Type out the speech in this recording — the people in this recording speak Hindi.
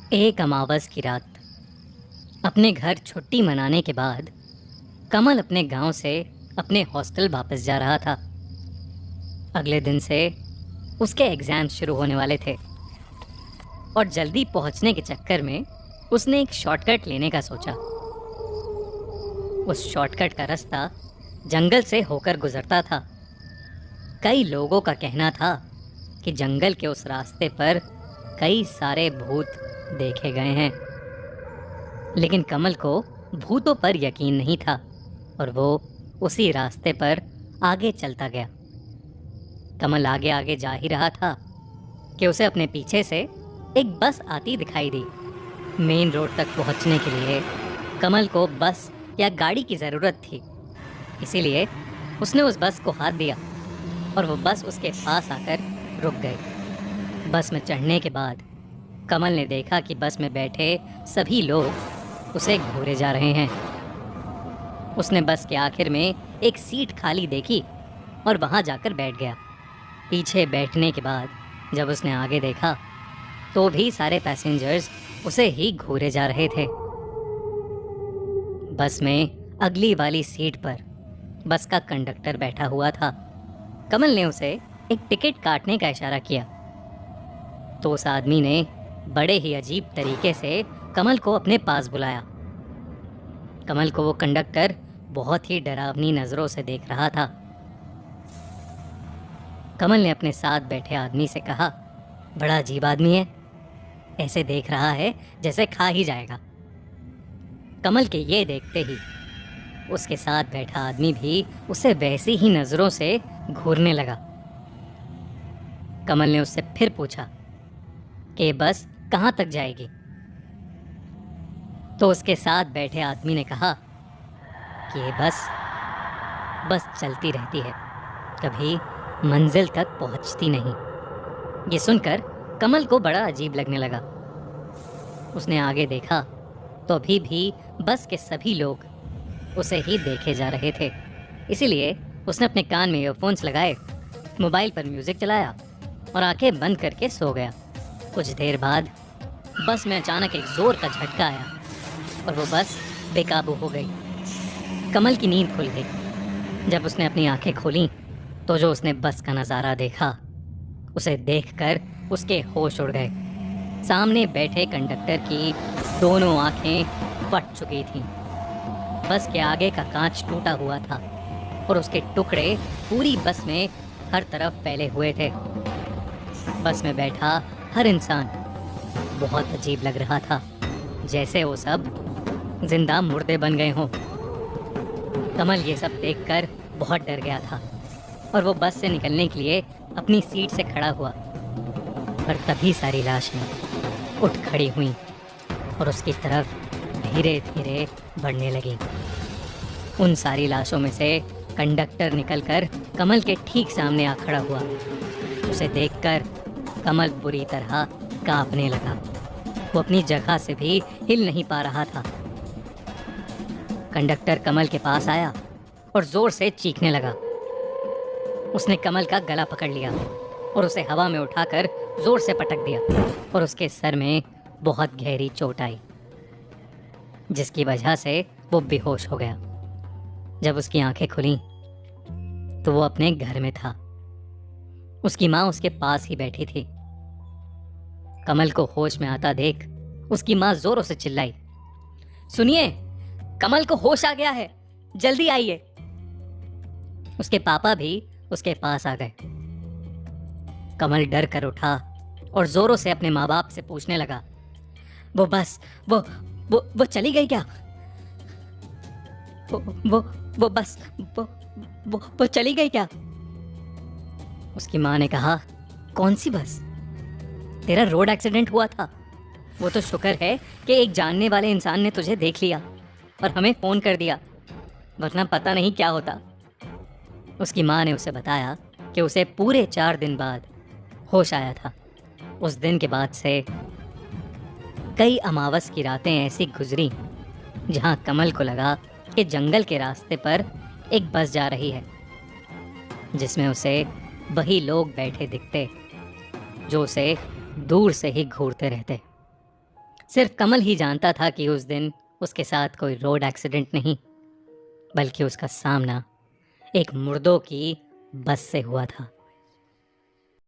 एक अमावस की रात अपने घर छुट्टी मनाने के बाद कमल अपने गांव से अपने हॉस्टल वापस जा रहा था। अगले दिन से उसके एग्जाम शुरू होने वाले थे और जल्दी पहुंचने के चक्कर में उसने एक शॉर्टकट लेने का सोचा। उस शॉर्टकट का रास्ता जंगल से होकर गुजरता था। कई लोगों का कहना था कि जंगल के उस रास्ते पर कई सारे भूत देखे गए हैं, लेकिन कमल को भूतों पर यकीन नहीं था और वो उसी रास्ते पर आगे चलता गया। कमल आगे आगे जा ही रहा था कि उसे अपने पीछे से एक बस आती दिखाई दी। मेन रोड तक पहुंचने के लिए कमल को बस या गाड़ी की ज़रूरत थी, इसीलिए उसने उस बस को हाथ दिया और वो बस उसके पास आकर रुक गई। बस में चढ़ने के बाद कमल ने देखा कि बस में बैठे सभी लोग उसे घूरे जा रहे हैं। उसने बस के आखिर में एक सीट खाली देखी और वहां जाकर बैठ गया। पीछे बैठने के बाद जब उसने आगे देखा तो भी सारे पैसेंजर्स उसे ही घूरे जा रहे थे। बस में अगली वाली सीट पर बस का कंडक्टर बैठा हुआ था। कमल ने उसे एक टिकट काटने का इशारा किया तो उस आदमी ने बड़े ही अजीब तरीके से कमल को अपने पास बुलाया। कमल को वो कंडक्टर बहुत ही डरावनी नज़रों से देख रहा था। कमल ने अपने साथ बैठे आदमी से कहा, बड़ा अजीब आदमी है, ऐसे देख रहा है जैसे खा ही जाएगा। कमल के ये देखते ही उसके साथ बैठा आदमी भी उसे वैसी ही नज़रों से घूरने लगा। कमल ने उससे फिर पूछा कि बस कहाँ तक जाएगी, तो उसके साथ बैठे आदमी ने कहा कि ये बस चलती रहती है, कभी मंजिल तक पहुंचती नहीं। ये सुनकर कमल को बड़ा अजीब लगने लगा। उसने आगे देखा तो अभी भी बस के सभी लोग उसे ही देखे जा रहे थे, इसीलिए उसने अपने कान में ईयरफोन्स लगाए, मोबाइल पर म्यूजिक चलाया और आंखें बंद करके सो गया। कुछ देर बाद बस में अचानक एक जोर का झटका आया और वो बस बेकाबू हो गई। कमल की नींद खुल गई। जब उसने अपनी आंखें खोलीं तो जो उसने बस का नज़ारा देखा, उसे देखकर उसके होश उड़ गए। सामने बैठे कंडक्टर की दोनों आंखें फट चुकी थीं। बस के आगे का कांच टूटा हुआ था और उसके टुकड़े पूरी बस में हर तरफ फैले हुए थे। बस में बैठा हर इंसान बहुत अजीब लग रहा था, जैसे वो सब जिंदा मुर्दे बन गए हों। कमल ये सब देखकर बहुत डर गया था और वो बस से निकलने के लिए अपनी सीट से खड़ा हुआ, पर तभी सारी लाशें उठ खड़ी हुईं और उसकी तरफ धीरे धीरे बढ़ने लगी। उन सारी लाशों में से कंडक्टर निकलकर कमल के ठीक सामने आ खड़ा हुआ। उसे देखकर कमल बुरी तरह कांपने लगा। वो अपनी जगह से भी हिल नहीं पा रहा था। कंडक्टर कमल के पास आया और जोर से चीखने लगा। उसने कमल का गला पकड़ लिया और उसे हवा में उठाकर जोर से पटक दिया और उसके सर में बहुत गहरी चोट आई, जिसकी वजह से वो बेहोश हो गया। जब उसकी आंखें खुलीं तो वो अपने घर में था। उसकी माँ उसके पास ही बैठी थी। कमल को होश में आता देख उसकी माँ जोरों से चिल्लाई, सुनिए, कमल को होश आ गया है, जल्दी आइए। उसके पापा भी उसके पास आ गए। कमल डर कर उठा और जोरों से अपने माँ बाप से पूछने लगा, वो बस वो चली गई क्या? वो बस वो चली गई क्या? उसकी माँ ने कहा, कौन सी बस? तेरा रोड एक्सीडेंट हुआ था। वो तो शुक्र है कि एक जानने वाले इंसान ने तुझे देख लिया और हमें फ़ोन कर दिया, वरना पता नहीं क्या होता। उसकी माँ ने उसे बताया कि उसे पूरे 4 दिन बाद होश आया था। उस दिन के बाद से कई अमावस की रातें ऐसी गुजरी जहाँ कमल को लगा कि जंगल के रास्ते पर एक बस जा रही है, जिसमें उसे वही लोग बैठे दिखते जो उसे दूर से ही घूरते रहते। सिर्फ कमल ही जानता था कि उस दिन उसके साथ कोई रोड एक्सीडेंट नहीं, बल्कि उसका सामना एक मुर्दों की बस से हुआ था।